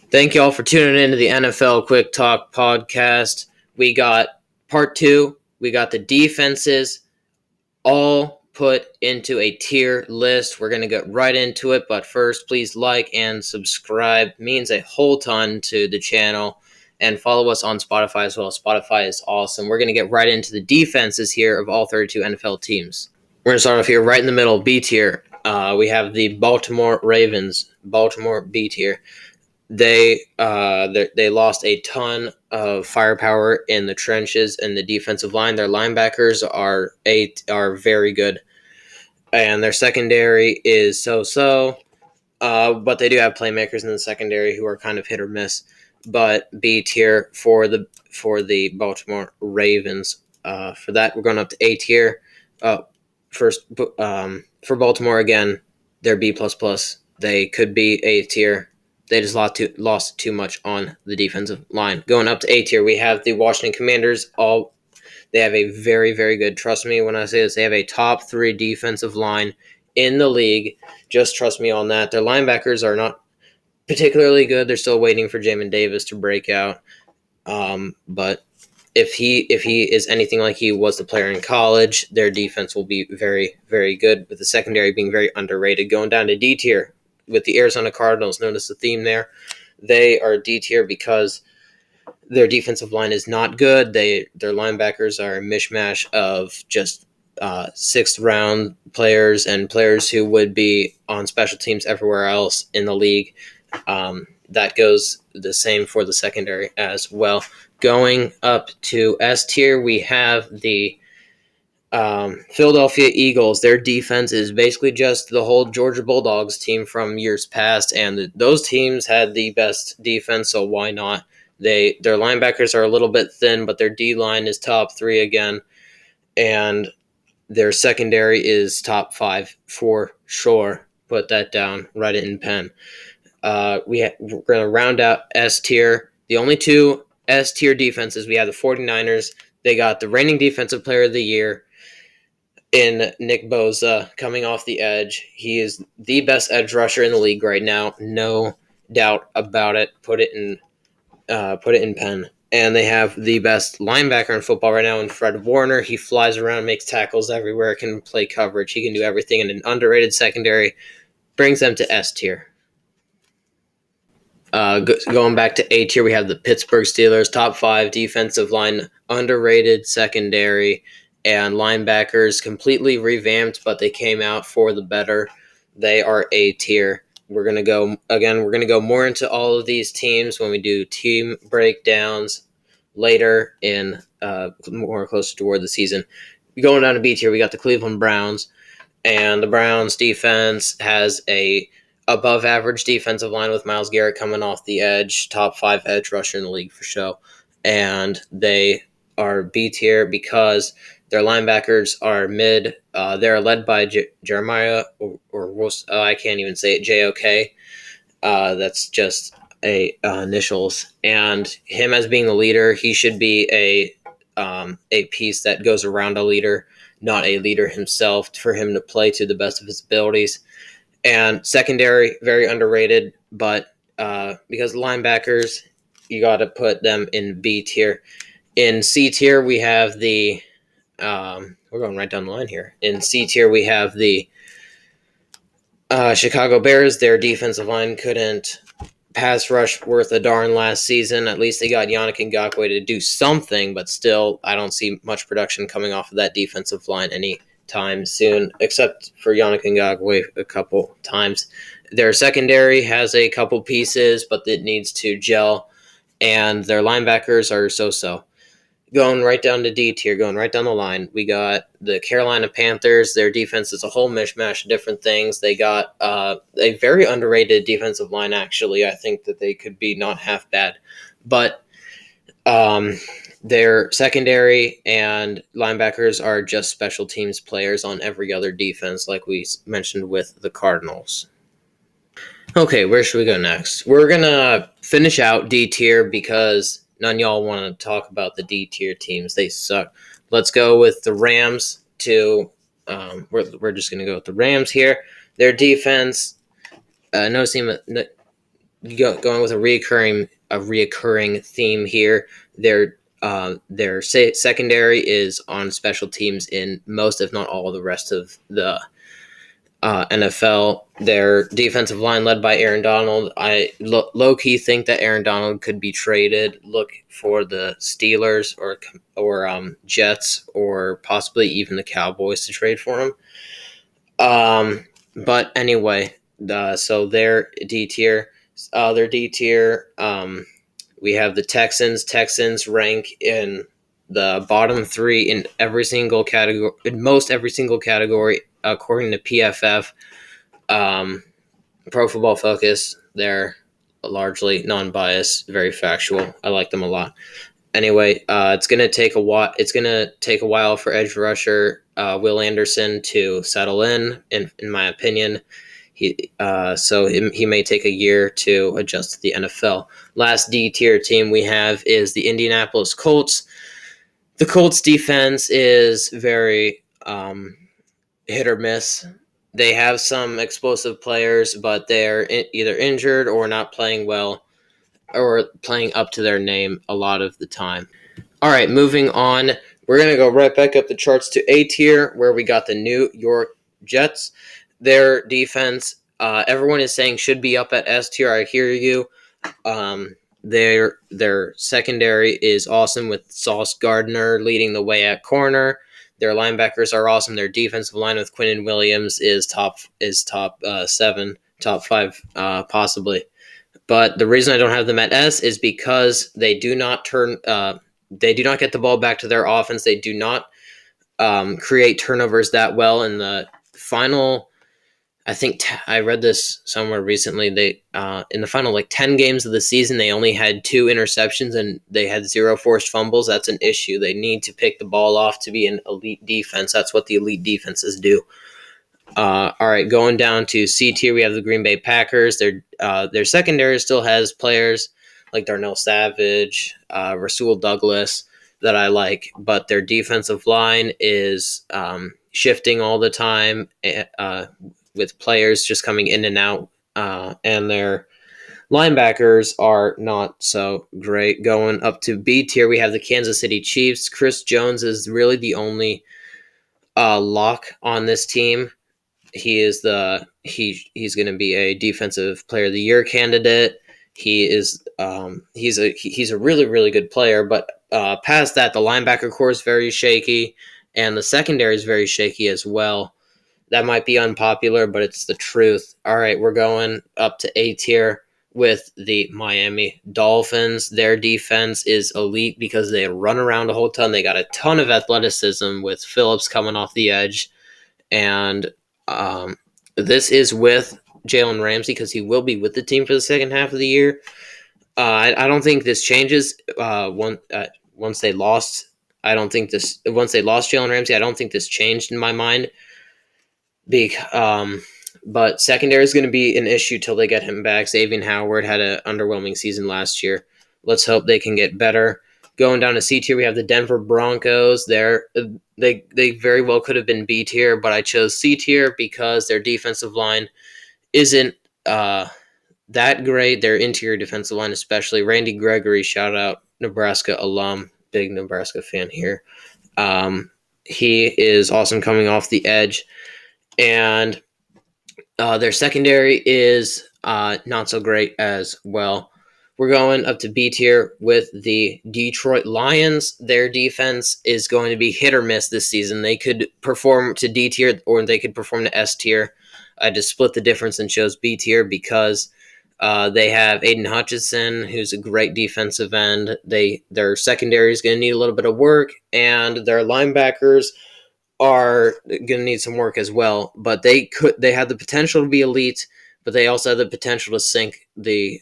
Thank you all for tuning into the NFL Quick Talk podcast. We got part two. We got the defenses all put into a tier list. We're going to get right into it. But first, please like and subscribe. It means a whole ton to the channel. And follow us on Spotify as well. Spotify is awesome. We're going to get right into the defenses here of all 32 NFL teams. We're going to start off here right in the middle, B tier. We have the Baltimore Ravens, Baltimore B tier. They lost a ton of firepower in the trenches and the defensive line. Their linebackers are very good, and their secondary is so. But they do have playmakers in the secondary who are kind of hit or miss. But B tier for the Baltimore Ravens. For that, we're going up to A tier. First, for Baltimore again, they're B plus. They could be A tier. They just lost too much on the defensive line. Going up to A tier, we have the Washington Commanders. They have a very, very good, trust me when I say this, they have a top 3 defensive line in the league. Just trust me on that. Their linebackers are not particularly good. They're still waiting for Jamin Davis to break out. But if he is anything like he was the player in college, their defense will be very, very good, with the secondary being very underrated. Going down to D tier, with the Arizona Cardinals, notice the theme there. They are D tier because their defensive line is not good. Their linebackers are a mishmash of just 6th round players and players who would be on special teams everywhere else in the league. That goes the same for the secondary as well. Going up to S tier, we have the Philadelphia Eagles. Their defense is basically just the whole Georgia Bulldogs team from years past, and those teams had the best defense, so why not? Their linebackers are a little bit thin, but their D-line is top 3 again, and their secondary is top 5 for sure. Put that down, write it in pen. We're going to round out S tier. The only 2 S tier defenses, we have the 49ers. They got the reigning defensive player of the year in Nick Bosa coming off the edge. He is the best edge rusher in the league right now, no doubt about it. Put it in pen. And they have the best linebacker in football right now in Fred Warner. He flies around, makes tackles everywhere, can play coverage. He can do everything in an underrated secondary. Brings them to S tier. Going back to A tier, we have the Pittsburgh Steelers, top 5 defensive line, underrated secondary, and linebackers completely revamped, but they came out for the better. They are A tier. We're going to go more into all of these teams when we do team breakdowns later in more closer toward the season. Going down to B tier, we got the Cleveland Browns, and the Browns defense has a above average defensive line with Myles Garrett coming off the edge, top 5 edge rusher in the league for sure. And they are B tier because their linebackers are mid. They're led by Jeremiah or I can't even say it, JOK. That's just initials. And him as being the leader, he should be a piece that goes around a leader, not a leader himself, for him to play to the best of his abilities. And secondary, very underrated, but because linebackers, you got to put them in B tier. In C tier, we have the we're going right down the line here. In C tier, we have the Chicago Bears. Their defensive line couldn't pass rush worth a darn last season. At least they got Yannick Ngakoue to do something, but still, I don't see much production coming off of that defensive line anytime soon, except for Yannick Ngakoue a couple times. Their secondary has a couple pieces, but it needs to gel, and their linebackers are so-so. Going right down to D tier, going right down the line, we got the Carolina Panthers. Their defense is a whole mishmash of different things. They got a very underrated defensive line, actually. I think that they could be not half bad. But their secondary and linebackers are just special teams players on every other defense, like we mentioned with the Cardinals. Okay, where should we go next? We're going to finish out D tier because none of y'all want to talk about the D tier teams. They suck. Let's go with the Rams to we're just going to go with the Rams here. Their defense, their going with a reoccurring theme here. Their secondary is on special teams in most, if not all, of the rest of the NFL. Their defensive line, led by Aaron Donald, I low key think that Aaron Donald could be traded. Look for the Steelers or Jets or possibly even the Cowboys to trade for him. But anyway, so their D tier, we have the Texans. Texans rank in the bottom three in every single category, in most every single category, according to PFF. Pro Football Focus. They're largely non-biased, very factual. I like them a lot. Anyway, it's gonna take a while. It's gonna take a while for edge rusher Will Anderson to settle in my opinion. He may take a year to adjust to the NFL. Last D tier team we have is the Indianapolis Colts. The Colts defense is very hit or miss. They have some explosive players, but they're either injured or not playing well or playing up to their name a lot of the time. All right, moving on. We're going to go right back up the charts to A tier, where we got the New York Jets. Their defense, everyone is saying should be up at S tier. I hear you. Their secondary is awesome with Sauce Gardner leading the way at corner. Their linebackers are awesome. Their defensive line with Quinnen Williams is top 7, top 5 possibly. But the reason I don't have them at S is because they do not get the ball back to their offense. They do not create turnovers that well in the final. I think I read this somewhere recently. They in the final 10 games of the season, they only had 2 interceptions and they had 0 forced fumbles. That's an issue. They need to pick the ball off to be an elite defense. That's what the elite defenses do. All right, going down to C tier, we have the Green Bay Packers. Their secondary still has players like Darnell Savage, Rasul Douglas that I like, but their defensive line is shifting all the time with players just coming in and out, and their linebackers are not so great. Going up to B tier, we have the Kansas City Chiefs. Chris Jones is really the only lock on this team. He's going to be a defensive player of the year candidate. He's a really, really good player, but past that, the linebacker core is very shaky, and the secondary is very shaky as well. That might be unpopular, but it's the truth. All right, we're going up to A tier with the Miami Dolphins. Their defense is elite because they run around a whole ton. They got a ton of athleticism with Phillips coming off the edge, and this is with Jalen Ramsey because he will be with the team for the second half of the year. I don't think this changes once they lost. Once they lost Jalen Ramsey, I don't think this changed in my mind. But secondary is going to be an issue till they get him back. Xavier Howard had an underwhelming season last year. Let's hope they can get better. Going down to C tier, we have the Denver Broncos. They very well could have been B tier, but I chose C tier because their defensive line isn't that great. Their interior defensive line, especially Randy Gregory, shout out Nebraska alum, big Nebraska fan here. He is awesome coming off the edge, and their secondary is not so great as well. We're going up to B tier with the Detroit Lions. Their defense is going to be hit or miss this season. They could perform to D tier or they could perform to S tier. I just split the difference and chose B tier because they have Aiden Hutchinson, who's a great defensive end. Their secondary is going to need a little bit of work, and their linebackers are going to need some work as well. But they have the potential to be elite, but they also have the potential to sink the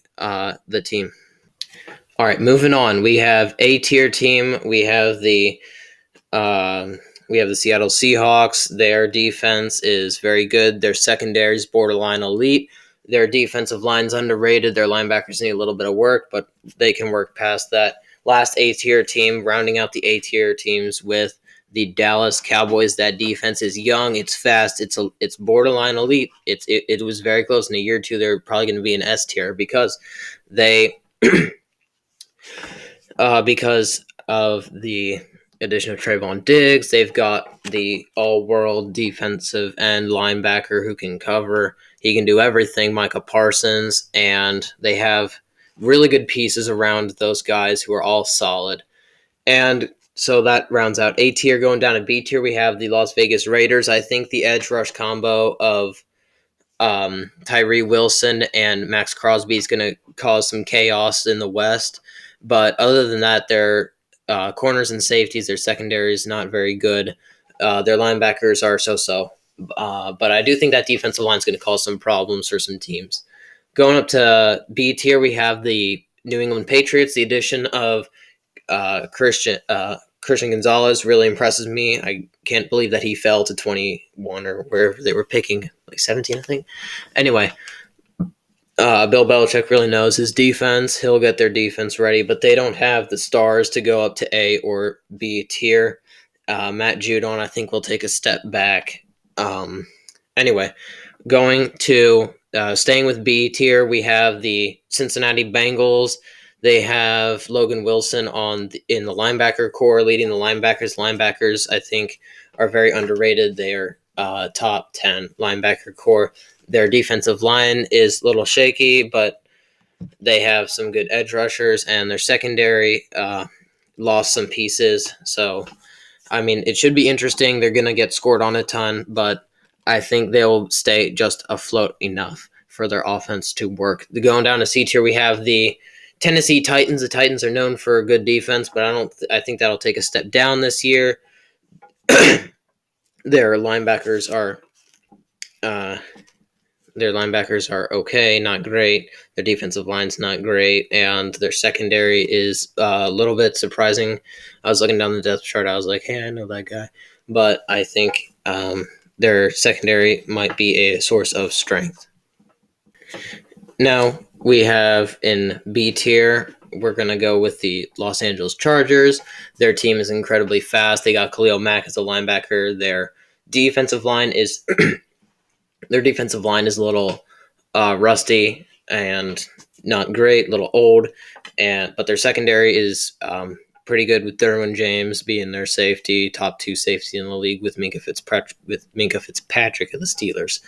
team. All right, moving on. We have A tier team. We have the Seattle Seahawks. Their defense is very good. Their secondary is borderline elite. Their defensive line's underrated. Their linebackers need a little bit of work, but they can work past that. Last A tier team, rounding out the A tier teams with the Dallas Cowboys. That defense is young, it's fast, it's borderline elite. It was very close. In a year or two, they're probably going to be an S tier because they because of the addition of Trayvon Diggs. They've got the all-world defensive end linebacker who can cover. He can do everything, Micah Parsons, and they have really good pieces around those guys who are all solid. And so that rounds out A tier. Going down to B tier, we have the Las Vegas Raiders. I think the edge rush combo of Tyree Wilson and Max Crosby is going to cause some chaos in the West. But other than that, their corners and safeties, their secondary is not very good. Their linebackers are so-so. But I do think that defensive line is going to cause some problems for some teams. Going up to B tier, we have the New England Patriots. The addition of Christian Gonzalez really impresses me. I can't believe that he fell to 21 or wherever they were picking, like 17, I think. Anyway, Bill Belichick really knows his defense. He'll get their defense ready, but they don't have the stars to go up to A or B tier. Matt Judon, I think, will take a step back. Anyway, going to staying with B tier, we have the Cincinnati Bengals. They have Logan Wilson in the linebacker core, leading the linebackers. Linebackers, I think, are very underrated. They are top 10 linebacker core. Their defensive line is a little shaky, but they have some good edge rushers, and their secondary lost some pieces. So, I mean, it should be interesting. They're going to get scored on a ton, but I think they'll stay just afloat enough for their offense to work. Going down to C tier, we have the Tennessee Titans. The Titans are known for a good defense, but I think that'll take a step down this year. Their linebackers are okay, not great. Their defensive line's not great, and their secondary is a little bit surprising. I was looking down the depth chart. I was like, hey, I know that guy. But I think their secondary might be a source of strength. Now, we have in B tier, we're going to go with the Los Angeles Chargers. Their team is incredibly fast. They got Khalil Mack as a linebacker. Their defensive line is a little rusty and not great, a little old, but their secondary is pretty good with Derwin James being their safety, top 2 safety in the league with Minkah Fitzpatrick of the Steelers.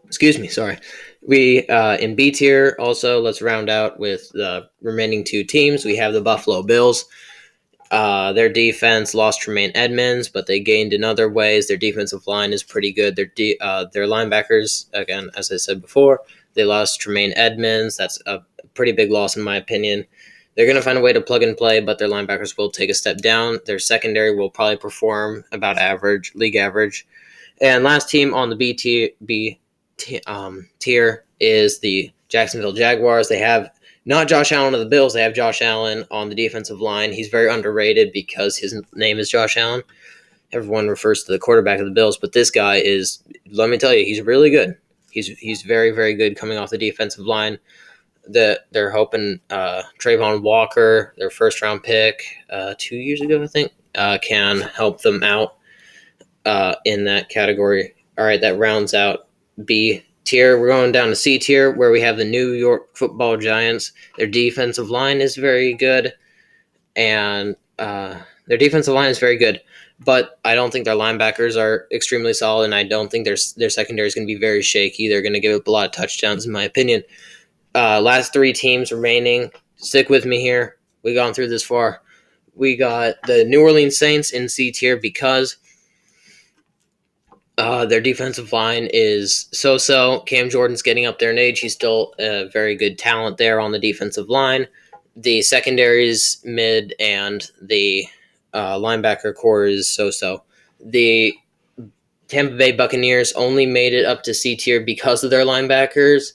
Excuse me, sorry. We in B tier also, let's round out with the remaining 2 teams. We have the Buffalo Bills. Their defense lost Tremaine Edmonds, but they gained in other ways. Their defensive line is pretty good. Their linebackers, again, as I said before, they lost Tremaine Edmonds. That's a pretty big loss in my opinion. They're going to find a way to plug and play, but their linebackers will take a step down. Their secondary will probably perform about average, league average. And last team on the B tier is the Jacksonville Jaguars. They have not Josh Allen of the Bills. They have Josh Allen on the defensive line. He's very underrated because his name is Josh Allen. Everyone refers to the quarterback of the Bills, but this guy is, let me tell you, he's really good. He's very, very good coming off the defensive line. They're hoping Trayvon Walker, their first-round pick 2 years ago, I think, can help them out in that category. All right, that rounds out B tier. We're going down to C tier, where we have the New York Football Giants. Their defensive line is very good, and but I don't think their linebackers are extremely solid, and I don't think their secondary is going to be very shaky. They're going to give up a lot of touchdowns, in my opinion. Last 3 teams remaining. Stick with me here. We've gone through this far. We got the New Orleans Saints in C tier because their defensive line is so-so. Cam Jordan's getting up there in age. He's still a very good talent there on the defensive line. The secondary is mid, and the linebacker core is so-so. The Tampa Bay Buccaneers only made it up to C tier because of their linebackers.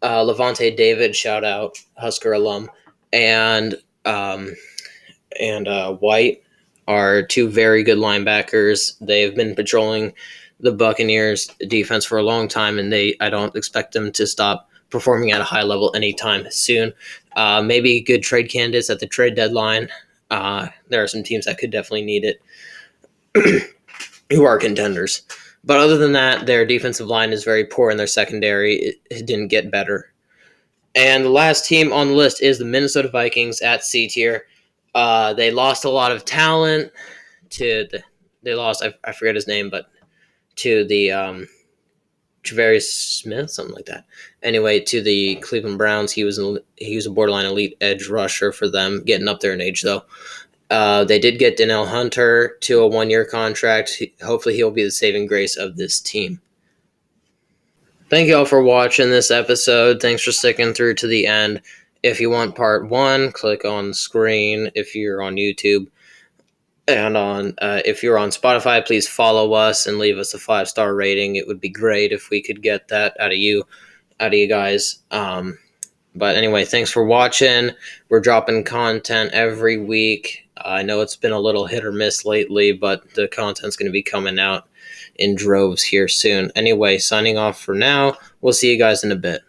Levante David, shout out, Husker alum, and White are 2 very good linebackers. They've been patrolling the Buccaneers defense for a long time, and I don't expect them to stop performing at a high level anytime soon. Maybe good trade candidates at the trade deadline. There are some teams that could definitely need it who are contenders. But other than that, their defensive line is very poor and their secondary it didn't get better. And the last team on the list is the Minnesota Vikings at C tier. They lost a lot of talent they lost, I forget his name, but to the Javarius Smith, something like that. Anyway, to the Cleveland Browns, he was a borderline elite edge rusher for them, getting up there in age though. They did get Danielle Hunter to a 1-year contract. Hopefully, he'll be the saving grace of this team. Thank you all for watching this episode. Thanks for sticking through to the end. If you want part 1, click on the screen if you're on YouTube. And if you're on Spotify, please follow us and leave us a 5-star rating. It would be great if we could get that out of you guys. But anyway, thanks for watching. We're dropping content every week. I know it's been a little hit or miss lately, but the content's going to be coming out in droves here soon. Anyway, signing off for now. We'll see you guys in a bit.